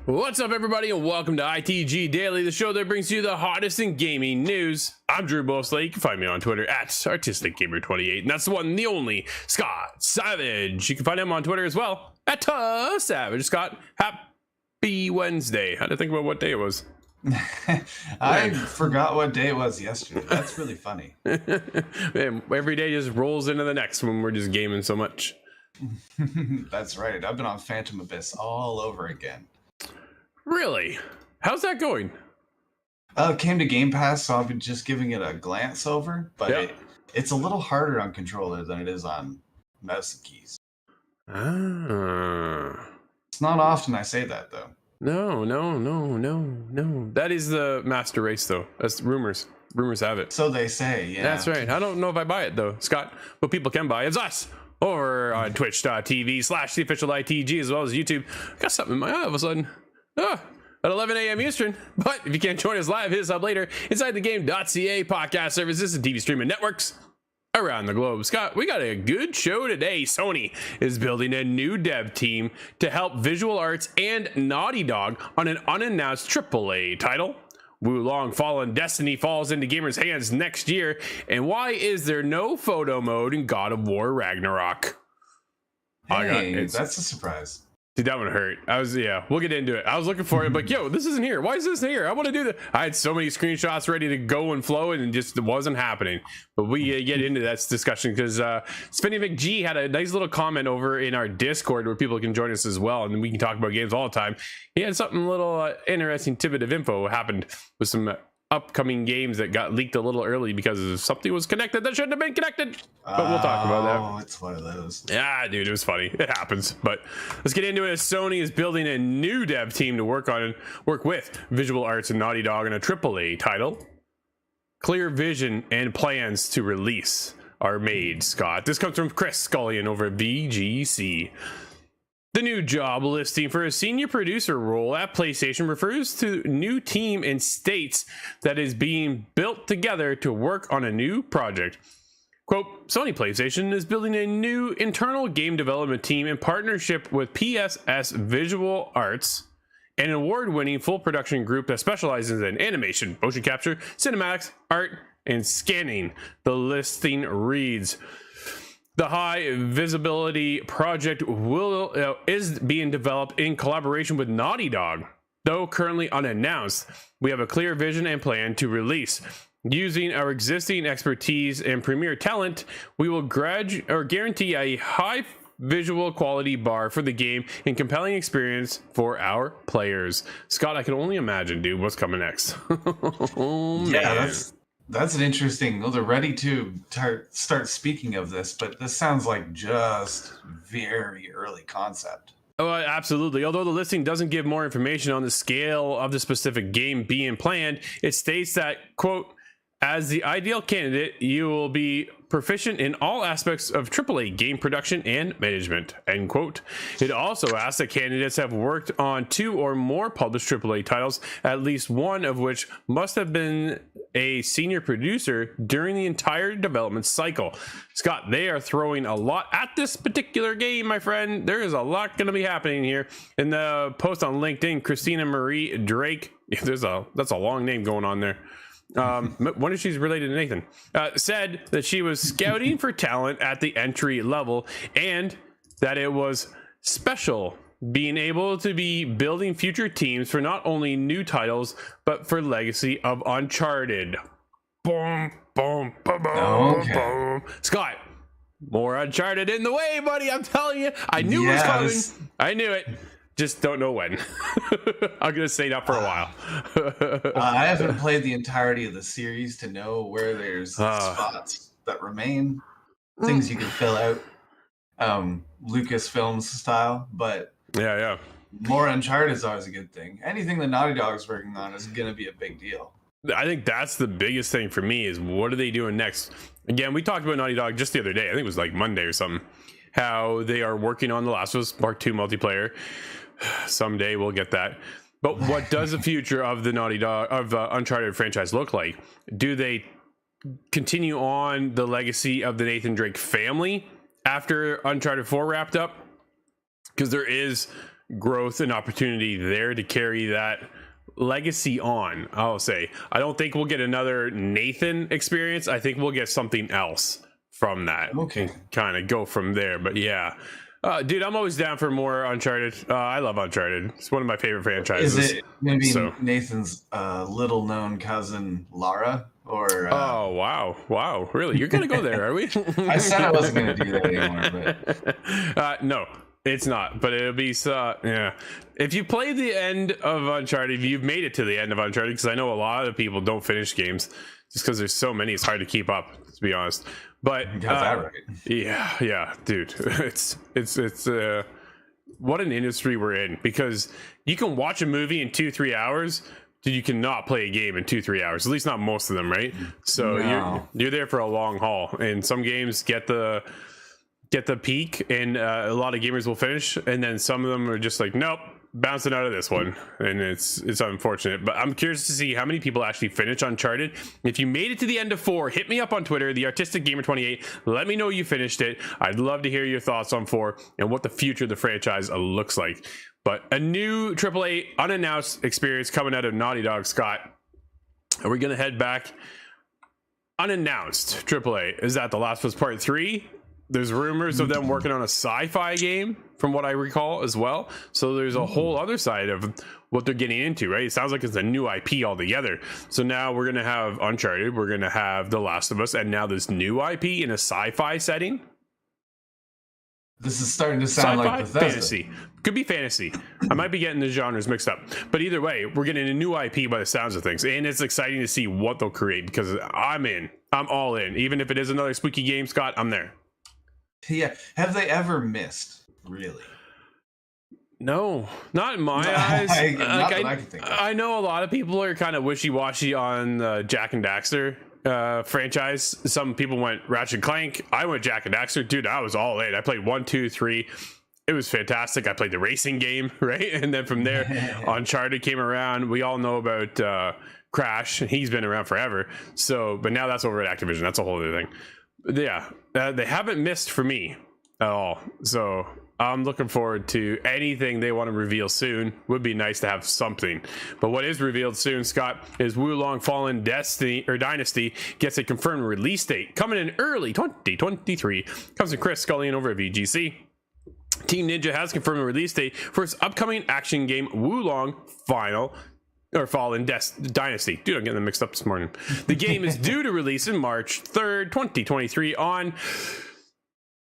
What's up, everybody, and welcome to ITG Daily, the show that brings you the hottest in gaming news. I'm Drew Bosley. You can find me on Twitter at ArtisticGamer28, and that's the one, the only, Scott Savage. You can find him on Twitter as well at Savage. Scott, happy Wednesday. I had to think about what day it was. I forgot what day it was yesterday. That's really funny. Man, every day just rolls into the next when we're just gaming so much. That's right. I've been on Phantom Abyss all over again. Really? How's that going? It came to Game Pass, so I've been just giving it a glance over, but it's a little harder on controller than it is on mouse and keys. It's not often I say that, though. No. That is the master race, though. That's rumors. Rumors have it. So they say, yeah. That's right. I don't know if I buy it, though. Scott, what people can buy is us over on twitch.tv/theofficialitg, as well as YouTube. Got something in my eye all of a sudden. At 11 a.m. Eastern. But if you can't join us live, hit us up later inside the game.ca podcast services and TV streaming networks around the globe. Scott, we got a good show today. Sony is building a new dev team to help Visual Arts and Naughty Dog on an unannounced AAA title. Wulong Fallen Destiny falls into gamers' hands next year. And why is there no photo mode in God of War Ragnarok? Hey, that's a surprise. Dude, that one hurt. We'll get into it. I was looking for it, but yo, this isn't here. Why is this here? I want to do that. I had so many screenshots ready to go and flow, and it just wasn't happening. But we get into that discussion because Spinny McG had a nice little comment over in our Discord where people can join us as well, and we can talk about games all the time. He had something little interesting tidbit of info happened with some upcoming games that got leaked a little early because something was connected that shouldn't have been connected. But we'll talk about that. Oh, it's one of those. Yeah, dude, it was funny. It happens. But let's get into it. Sony is building a new dev team to work with Visual Arts and Naughty Dog on a AAA title. Clear vision and plans to release are made, Scott. This comes from Chris Scullion over at VGC. The new job listing for a senior producer role at PlayStation refers to a new team and states that is being built together to work on a new project. Quote, Sony PlayStation is building a new internal game development team in partnership with PSS Visual Arts, an award-winning full production group that specializes in animation, motion capture, cinematics, art, and scanning. The listing reads, the high visibility project is being developed in collaboration with Naughty Dog. Though currently unannounced, we have a clear vision and plan to release. Using our existing expertise and premier talent, we will guarantee a high visual quality bar for the game and compelling experience for our players. Scott, I can only imagine, dude, what's coming next. Oh, man. Yeah, that's an interesting. Well, they're ready to start speaking of this, but this sounds like just very early concept. Oh, absolutely. Although the listing doesn't give more information on the scale of the specific game being planned, it states that, quote, as the ideal candidate, you will be proficient in all aspects of AAA game production and management, end quote. It also asks that candidates have worked on 2 or more published AAA titles, at least one of which must have been a senior producer during the entire development cycle. Scott, they are throwing a lot at this particular game, my friend. There is a lot going to be happening here. In the post on LinkedIn, Christina Marie Drake, that's a long name going on there. Wonder if she's related to Nathan, said that she was scouting for talent at the entry level and that it was special being able to be building future teams for not only new titles but for legacy of Uncharted. Boom, boom, boom, boom, boom. Scott, more Uncharted in the way, buddy. I'm telling you, I knew it was coming. I knew it. Just don't know when. I'm gonna say that for a while. I haven't played the entirety of the series to know where there's spots that remain, things you can fill out, Lucasfilms style. But yeah, more Uncharted is always a good thing. Anything that Naughty Dog's working on is gonna be a big deal. I think that's the biggest thing for me is what are they doing next? Again, we talked about Naughty Dog just the other day. I think it was like Monday or something. How they are working on The Last of Us Part 2 multiplayer. Someday we'll get that. But what does the future of the Naughty Dog of the Uncharted franchise look like? Do they continue on the legacy of the Nathan Drake family after Uncharted 4 wrapped up? Because there is growth and opportunity there to carry that legacy on. I'll say I don't think we'll get another Nathan experience. I think we'll get something else from that. Okay, kind of go from there. But yeah, dude, I'm always down for more Uncharted. I love Uncharted. It's one of my favorite franchises. Is it maybe Nathan's little known cousin Lara? Or oh wow, really? You're gonna go there, are we? I said I wasn't gonna do that anymore, but no, it's not. But it'll be yeah. If you play the end of Uncharted, if you've made it to the end of Uncharted, because I know a lot of people don't finish games just because there's so many, it's hard to keep up, to be honest. But you got that right. Yeah, dude. It's what an industry we're in, because you can watch a movie in 2-3 hours. Dude, you cannot play a game in 2-3 hours, at least not most of them, right? So you're there for a long haul, and some games get the peak, and a lot of gamers will finish, and then some of them are just like, nope, bouncing out of this one, and it's unfortunate. But I'm curious to see how many people actually finish Uncharted. If you made it to the end of 4, hit me up on Twitter, the Artistic Gamer 28. Let me know you finished it. I'd love to hear your thoughts on 4 and what the future of the franchise looks like. But a new AAA unannounced experience coming out of Naughty Dog. Scott, are we gonna head back? Unannounced AAA, is that The Last of Us Part 3? There's rumors of them working on a sci-fi game, from what I recall, as well. So there's a whole other side of what they're getting into, right? It sounds like it's a new IP altogether. So now we're going to have Uncharted, we're going to have The Last of Us, and now this new IP in a sci-fi setting. This is starting to sound like Bethesda. Fantasy. Could be fantasy. I might be getting the genres mixed up. But either way, we're getting a new IP by the sounds of things. And it's exciting to see what they'll create, because I'm in. I'm all in. Even if it is another spooky game, Scott, I'm there. Yeah. Have they ever missed, really? No, not in my eyes. I can think of. I know a lot of people are kind of wishy-washy on the Jack and Daxter franchise. Some people went Ratchet and Clank. I went Jack and Daxter. Dude, I was all in. I played 1, 2, 3. it was fantastic. I played the racing game, right? And then from there, Uncharted came around. We all know about Crash. He's been around forever. So, but now that's over at Activision. That's a whole other thing. But yeah, they haven't missed for me at all. So I'm looking forward to anything they want to reveal soon. Would be nice to have something. But what is revealed soon, Scott, is Wulong Fallen Dynasty gets a confirmed release date coming in early 2023. Comes from Chris Scullion over at VGC. Team Ninja has confirmed a release date for its upcoming action game Wulong Fallen Dynasty. Dude, I'm getting them mixed up this morning. The game is due to release in March 3rd, 2023 on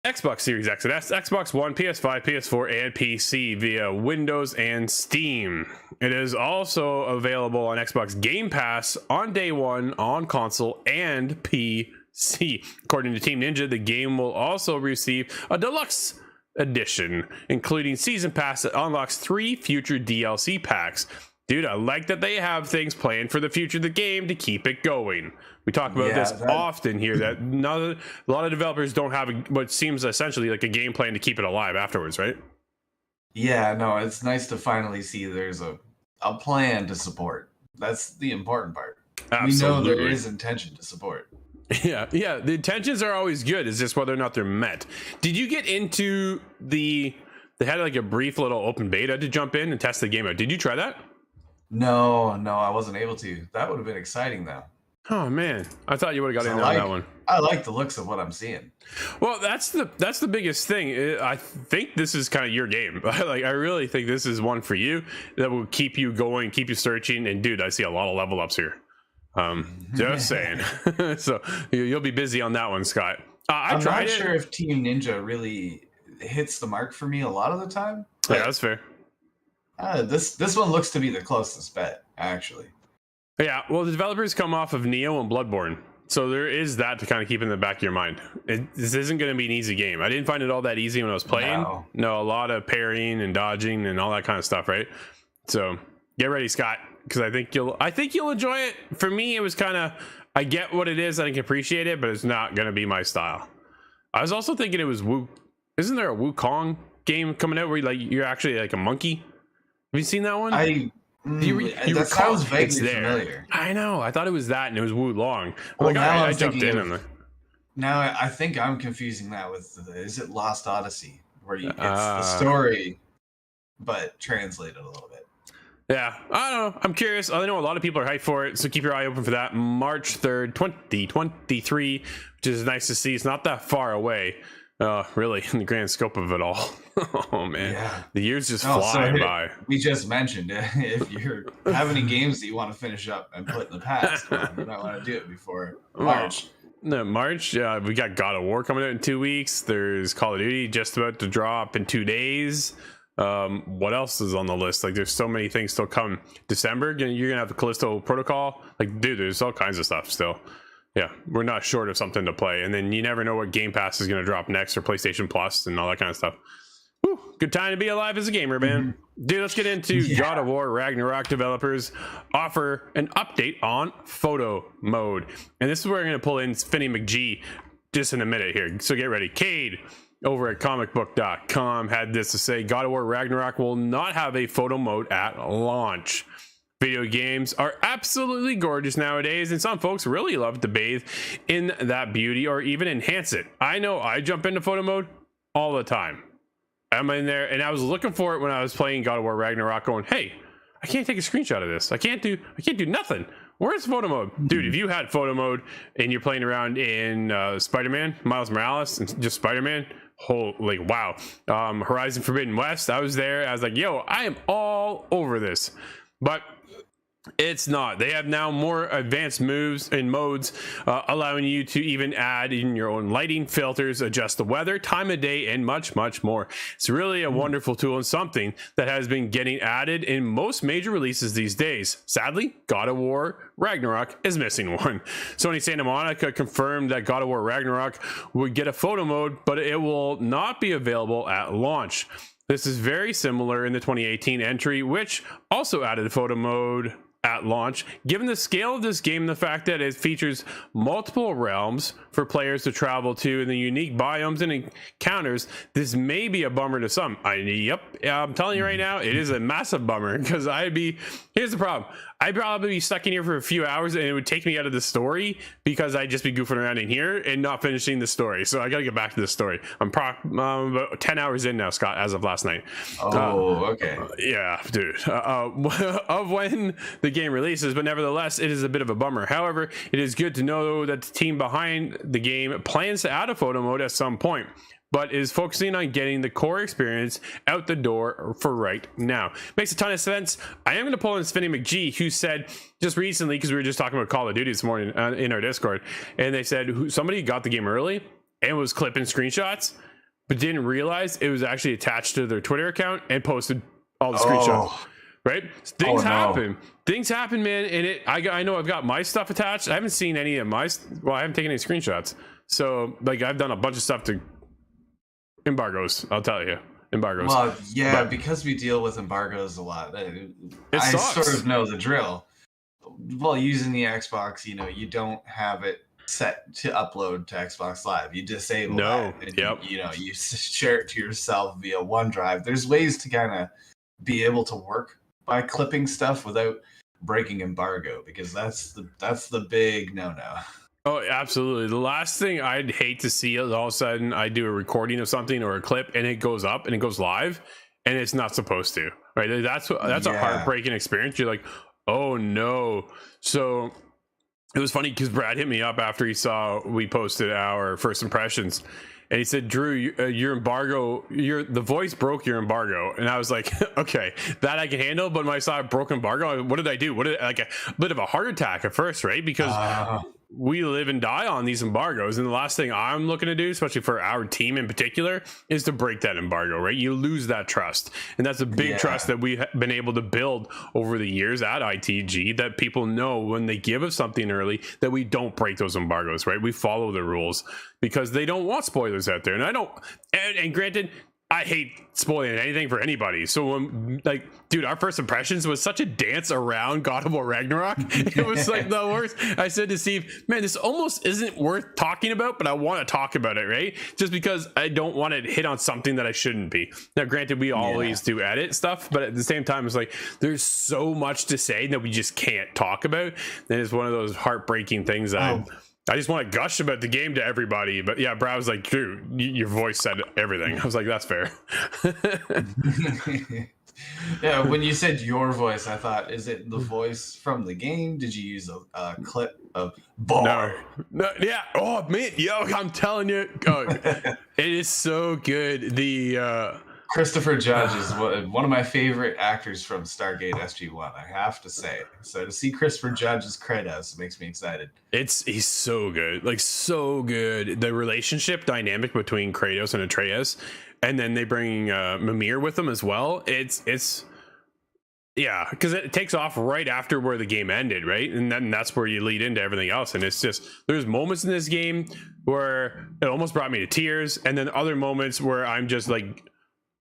Xbox Series X and S, Xbox One, PS5, PS4, and PC via Windows and Steam. It is also available on Xbox Game Pass on day one on console and PC. According to Team Ninja, the game will also receive a deluxe edition, including Season Pass that unlocks 3 future DLC packs. Dude, I like that they have things planned for the future of the game to keep it going. We talk about this often here, that a lot of developers don't have what seems essentially like a game plan to keep it alive afterwards, right? Yeah, no, it's nice to finally see there's a plan to support. That's the important part. Absolutely. We know there is intention to support. Yeah, the intentions are always good. It's just whether or not they're met. Did you get into they had like a brief little open beta to jump in and test the game out? Did you try that? No, I wasn't able to. That would have been exciting though. Oh man, I thought you would have got in on that one. I like the looks of what I'm seeing. Well, that's the biggest thing. I think this is kind of your game. I really think this is one for you that will keep you going, keep you searching. And dude, I see a lot of level ups here. Just saying. So you'll be busy on that one, Scott. I'm not sure if Team Ninja really hits the mark for me a lot of the time. Yeah, that's fair. This one looks to be the closest bet, actually. Yeah, well, the developers come off of Neo and Bloodborne, so there is that to kind of keep in the back of your mind. This isn't going to be an easy game. I didn't find it all that easy when I was playing. No, a lot of parrying and dodging and all that kind of stuff, right? So get ready, Scott, because I think you'll enjoy it. For me, it was kind of, I get what it is, I can appreciate it, but it's not going to be my style. I was also thinking it was isn't there a Wukong game coming out where you're actually like a monkey? Have you seen that one? That sounds vaguely familiar. I know. I thought it was that, and it was Wulong. Well, I jumped in on it. Now I think I'm confusing that with is it Lost Odyssey, where it's the story, but translated a little bit. Yeah, I don't know. I'm curious. I know a lot of people are hyped for it, so keep your eye open for that. March 3rd, 2023, which is nice to see. It's not that far away. Really, in the grand scope of it all. Oh man, yeah. The years just fly by. We just mentioned if you have any games that you want to finish up and put in the past, you might want to do it before March. No, March. We got God of War coming out in 2 weeks. There's Call of Duty just about to drop in 2 days. What else is on the list? Like, there's so many things still come. December, you're gonna have the Callisto Protocol. Like, dude, there's all kinds of stuff still. Yeah, we're not short of something to play. And then you never know what Game Pass is going to drop next, or PlayStation Plus and all that kind of stuff. Whew, good time to be alive as a gamer, man. Dude, let's get into God of War Ragnarok. Developers offer an update on photo mode. And this is where I'm going to pull in Finney McGee just in a minute here. So get ready. Cade over at comicbook.com had this to say: God of War Ragnarok will not have a photo mode at launch. Video games are absolutely gorgeous nowadays, and some folks really love to bathe in that beauty or even enhance it. I know I jump into photo mode all the time. I'm in there, and I was looking for it when I was playing God of War Ragnarok, going, hey, I can't take a screenshot of this. I can't do nothing. Where's photo mode? Dude, if you had photo mode and you're playing around in Spider-Man, Miles Morales, and just Spider-Man, wow. Horizon Forbidden West, I was there. I was like, yo, I am all over this. But it's not. They have now more advanced moves and modes, allowing you to even add in your own lighting, filters, adjust the weather, time of day, and much, much more. It's really a wonderful tool and something that has been getting added in most major releases these days. Sadly, God of War Ragnarok is missing one. Sony Santa Monica confirmed that God of War Ragnarok would get a photo mode, but it will not be available at launch. This is very similar in the 2018 entry, which also added a photo mode at launch. Given the scale of this game, the fact that it features multiple realms for players to travel to and the unique biomes and encounters, this may be a bummer to some. I'm telling you right now, it is a massive bummer, because here's the problem. I'd probably be stuck in here for a few hours and it would take me out of the story, because I'd just be goofing around in here and not finishing the story. So I got to get back to the story. I'm about 10 hours in now, Scott, as of last night. Okay. Yeah, dude. Of when the game releases, but nevertheless, it is a bit of a bummer. However, it is good to know that the team behind the game plans to add a photo mode at some point, but is focusing on getting the core experience out the door for right now. Makes a ton of sense. I am going to pull in Svenny McGee, who said just recently, because we were just talking about Call of Duty this morning in our Discord, and they said somebody got the game early and was clipping screenshots, but didn't realize it was actually attached to their Twitter account and posted all the screenshots. Right? Things happen. Things happen, man. And I know I've got my stuff attached. I haven't seen any of I haven't taken any screenshots. So, like, I've done a bunch of stuff to embargoes, I'll tell you. Embargoes. Well, yeah, because we deal with embargoes a lot. I sucks. sort of know the drill. Well, using the Xbox, you don't have it set to upload to Xbox Live. You disable that. And, you share it to yourself via OneDrive. There's ways to kind of be able to work by clipping stuff without breaking embargo, because that's the big no-no. Oh, absolutely. The last thing I'd hate to see is all of a sudden I do a recording of something or a clip and it goes up and it goes live and it's not supposed to, right? That's a heartbreaking experience. You're like, oh no. So it was funny because Brad hit me up after he saw we posted our first impressions, and he said, Drew, your embargo, the voice broke your embargo. And I was like, okay, that I can handle. But when I saw a broken embargo, what did I do? Like a bit of a heart attack at first, right? Because we live and die on these embargoes. And the last thing I'm looking to do, especially for our team in particular, is to break that embargo, right? You lose that trust. And that's a big trust that we've been able to build over the years at ITG, that people know when they give us something early that we don't break those embargoes, right? We follow the rules because they don't want spoilers out there. And I don't, and granted, I hate spoiling anything for anybody. So when, dude, our first impressions was such a dance around God of War Ragnarok. It was like the worst. I said to Steve, man, this almost isn't worth talking about, but I want to talk about it, right? Just because I don't want to hit on something that I shouldn't be. Now, granted, we always do edit stuff, but at the same time, it's like there's so much to say that we just can't talk about. And it's one of those heartbreaking things that I just want to gush about the game to everybody. But yeah, Brad was like, dude, your voice said everything. I was like, that's fair. Yeah, when you said your voice, I thought, is it the voice from the game? Did you use a clip of bar? No, yeah. Oh, man. Yo, I'm telling you. It is so good. The Christopher Judge is one of my favorite actors from Stargate SG-1, I have to say. So to see Christopher Judge as Kratos makes me excited. He's so good, like so good. The relationship dynamic between Kratos and Atreus, and then they bring Mimir with them as well. It's yeah, because it takes off right after where the game ended, right? And then that's where you lead into everything else. And it's just, there's moments in this game where it almost brought me to tears, and then other moments where I'm just like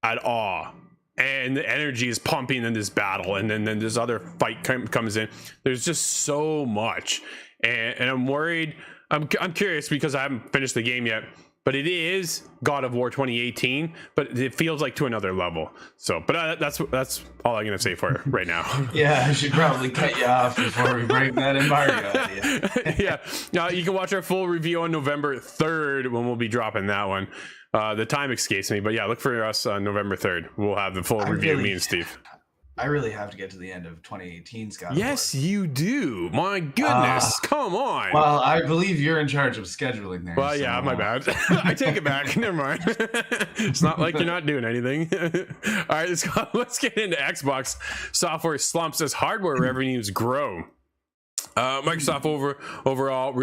at awe, and the energy is pumping in this battle, and then this other fight comes in. There's just so much, and I'm worried. I'm curious because I haven't finished the game yet, but it is God of War 2018, but it feels like to another level. So, but that's all I'm gonna say for it right now. Yeah, I should probably cut you off before we break that embargo. Yeah. Now you can watch our full review on November 3rd when we'll be dropping that one. The time escapes me, but yeah, look for us on November 3rd. We'll have the full review, me and Steve. I really have to get to the end of 2018's God of War. Yes, you do. My goodness, come on. Well, I believe you're in charge of scheduling there. Well, yeah, my bad. I take it back. Never mind. It's not like you're not doing anything. All right, let's get into Xbox software slumps as hardware revenues grow. Microsoft overall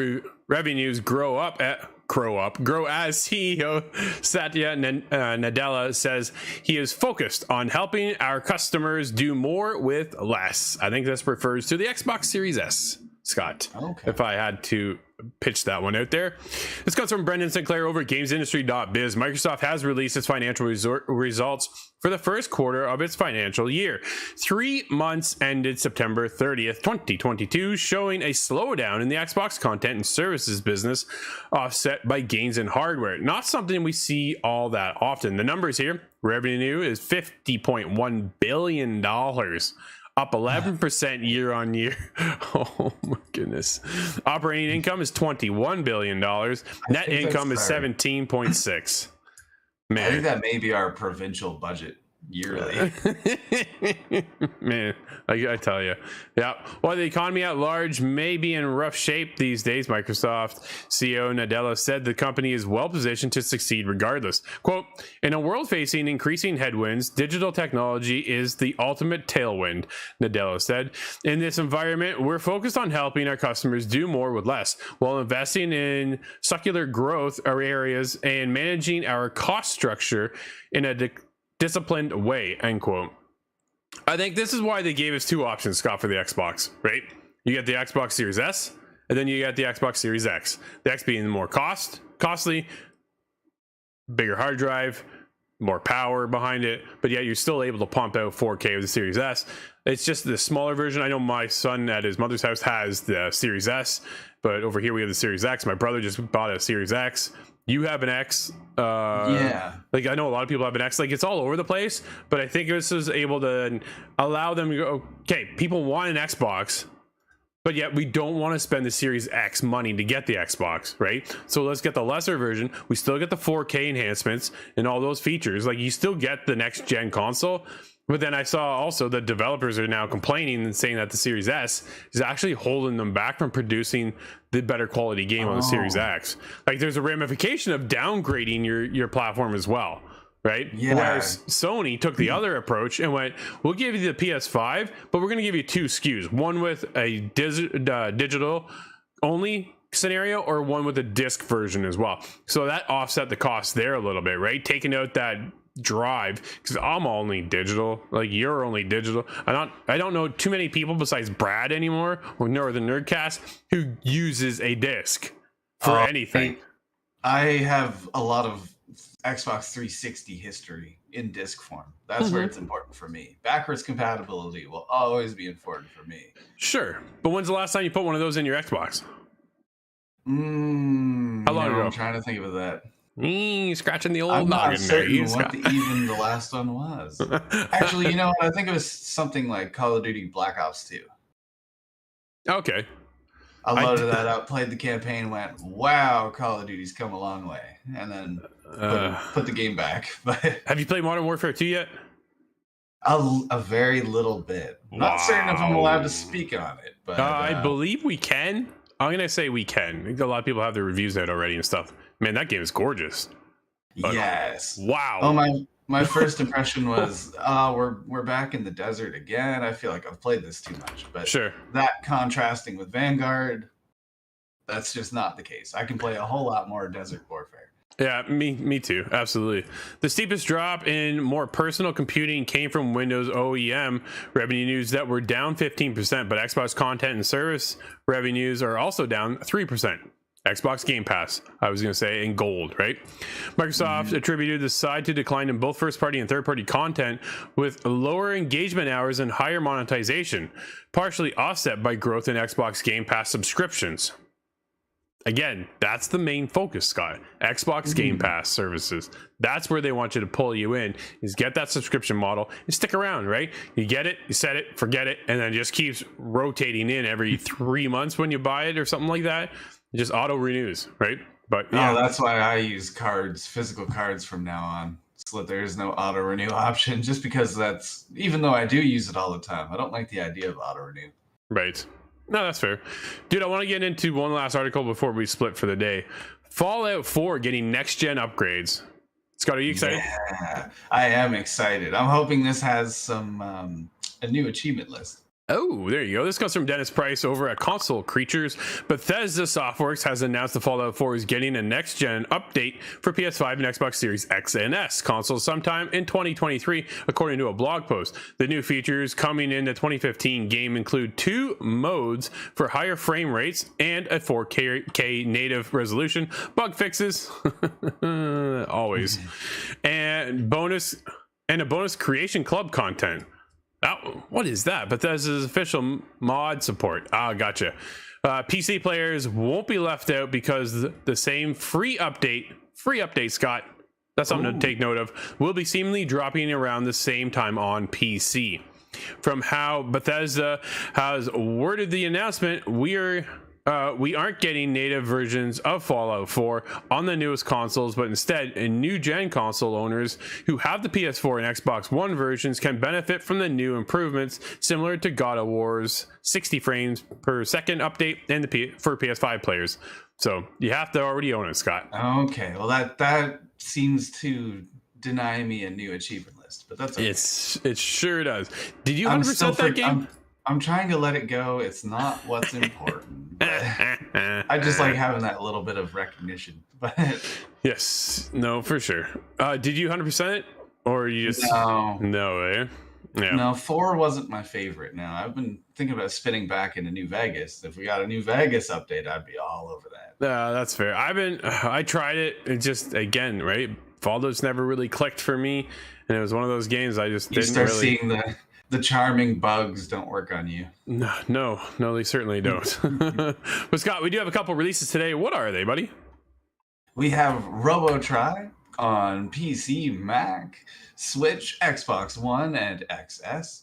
revenues grow as CEO Satya Nadella says he is focused on helping our customers do more with less. I think this refers to the Xbox Series S, Scott. Okay. If I had to pitch that one out there. This comes from Brendan Sinclair over at GamesIndustry.biz. Microsoft has released its financial results for the first quarter of its financial year. 3 months ended September 30th, 2022, showing a slowdown in the Xbox content and services business, offset by gains in hardware. Not something we see all that often. The numbers here: revenue is $50.1 billion, up 11% year on year. Oh my goodness. Operating income is $21 billion. Net income is 17.6. Man. I think that may be our provincial budget yearly. Man, I tell you. Yeah. While the economy at large may be in rough shape these days, Microsoft CEO Nadella said the company is well positioned to succeed regardless. Quote, in a world facing increasing headwinds, digital technology is the ultimate tailwind, Nadella said. In this environment, we're focused on helping our customers do more with less, while investing in secular growth areas and managing our cost structure in a disciplined way, end quote. I think this is why they gave us two options, Scott, for the Xbox, right? You get the Xbox Series S, and then you get the Xbox Series X. The X being more costly, bigger hard drive, more power behind it, but yet you're still able to pump out 4K with the Series S. It's just the smaller version. I know my son at his mother's house has the Series S, but over here we have the Series X. My brother just bought a Series X. You have an X. Yeah. Like, I know a lot of people have an X. Like, it's all over the place, but I think this is able to allow them to go, okay, people want an Xbox, but yet we don't want to spend the Series X money to get the Xbox, right? So let's get the lesser version. We still get the 4K enhancements and all those features. Like, you still get the next gen console. But then I saw also the developers are now complaining and saying that the Series S is actually holding them back from producing the better quality game on the Series X. Like, there's a ramification of downgrading your platform as well, right? Yeah. Whereas Sony took the other approach and went, we'll give you the PS5, but we're going to give you two SKUs, one with a digital only scenario or one with a disc version as well. So that offset the cost there a little bit, right? Taking out that drive, because I'm only digital, like you're only digital. I don't know too many people besides Brad anymore or the Nerdcast who uses a disc for anything. I have a lot of Xbox 360 history in disc form. That's where it's important for me. Backwards compatibility will always be important for me. Sure, but when's the last time you put one of those in your Xbox? How long ago? I'm trying to think of that. Scratching the old I'm not certain what even the last one was. Actually, you know what? I think it was something like Call of Duty Black Ops 2. Okay. I loaded that up, played the campaign, went, wow, Call of Duty's come a long way. And then put the game back. But have you played Modern Warfare 2 yet? A very little bit. Not certain if I'm allowed to speak on it. But I believe we can. I'm going to say we can. I think a lot of people have their reviews out already and stuff. Man, that game is gorgeous. But, yes. Wow. Oh, my first impression was, we're back in the desert again. I feel like I've played this too much. But sure, that contrasting with Vanguard, that's just not the case. I can play a whole lot more Desert Warfare. Yeah, me too. Absolutely. The steepest drop in more personal computing came from Windows OEM revenue news that were down 15%, but Xbox content and service revenues are also down 3%. Xbox Game Pass, I was going to say, in gold, right? Microsoft attributed the side to decline in both first-party and third-party content with lower engagement hours and higher monetization, partially offset by growth in Xbox Game Pass subscriptions. Again, that's the main focus, Scott. Xbox Game Pass services. That's where they want you to pull you in, is get that subscription model and stick around, right? You get it, you set it, forget it, and then it just keeps rotating in every 3 months when you buy it or something like that. It just auto renews, right? But yeah, that's why I use cards, physical cards from now on, so that there is no auto renew option. Just because that's, even though I do use it all the time, I don't like the idea of auto renew. Right. No, that's fair. Dude, I want to get into one last article before we split for the day. Fallout 4 getting next gen upgrades. Scott, are you excited? Yeah, I am excited. I'm hoping this has some a new achievement list. Oh, there you go. This comes from Dennis Price over at Console Creatures. Bethesda Softworks has announced the Fallout 4 is getting a next-gen update for PS5 and Xbox Series X and S consoles sometime in 2023, according to a blog post. The new features coming in the 2015 game include 2 modes for higher frame rates and a 4K native resolution, bug fixes, always, and a bonus creation club content. Oh, what is that? Bethesda's official mod support. Ah, gotcha. PC players won't be left out because the same free update, Scott, that's something to take note of, will be seemingly dropping around the same time on PC. From how Bethesda has worded the announcement, we aren't getting native versions of Fallout 4 on the newest consoles, but instead, new gen console owners who have the PS4 and Xbox One versions can benefit from the new improvements, similar to God of War's 60 frames per second update and for PS5 players. So you have to already own it, Scott. Okay, well that seems to deny me a new achievement list, but that's okay. It sure does. Did you 100% that game? I'm trying to let it go. It's not what's important. I just like having that little bit of recognition. But yes, no, for sure. Did you 100% it, or you just no? Eh? Yeah. No, 4 wasn't my favorite. Now I've been thinking about spinning back into New Vegas. If we got a New Vegas update, I'd be all over that. That's fair. I tried it. It just, again, right? Fallout's never really clicked for me, and it was one of those games I just didn't really. Seeing the charming bugs don't work on you. No, they certainly don't. But Scott, we do have a couple releases today. What are they, buddy? We have RoboTry on PC, Mac, Switch, Xbox One, and XS.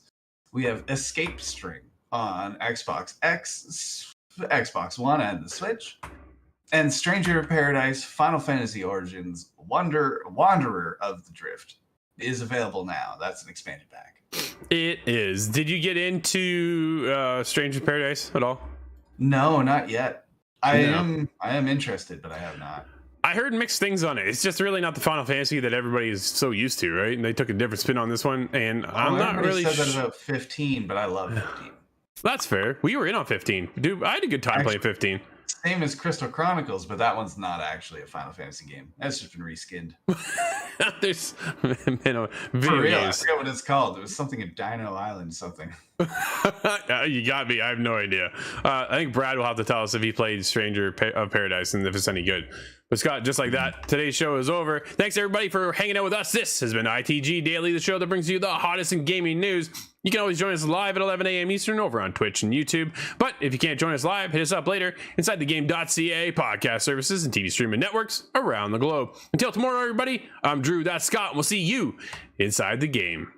We have Escape String on Xbox X, Xbox One, and the Switch. And Stranger of Paradise, Final Fantasy Origins, Wanderer of the Drift is available now. That's an expanded pack. It is. Did you get into Stranger of Paradise at all? No, not yet. I am interested, but I have not. I heard mixed things on it. It's just really not the Final Fantasy that everybody is so used to, right? And they took a different spin on this one, and I'm not really said that about 15, but I love 15. That's fair. We were in on 15. Dude, I had a good time playing 15. Same as Crystal Chronicles, but that one's not actually a Final Fantasy game. That's just been reskinned. There's video For real, games. I forget what it's called. It was something in Dino Island something. You got me. I have no idea. I think Brad will have to tell us if he played Stranger of Paradise and if it's any good. But Scott, just like that, today's show is over. Thanks everybody for hanging out with us. This has been ITG Daily, the show that brings you the hottest in gaming news. You can always join us live at 11 a.m. Eastern over on Twitch and YouTube. But if you can't join us live, hit us up later inside the game.ca podcast services and TV streaming networks around the globe. Until tomorrow, everybody, I'm Drew, that's Scott, and we'll see you inside the game.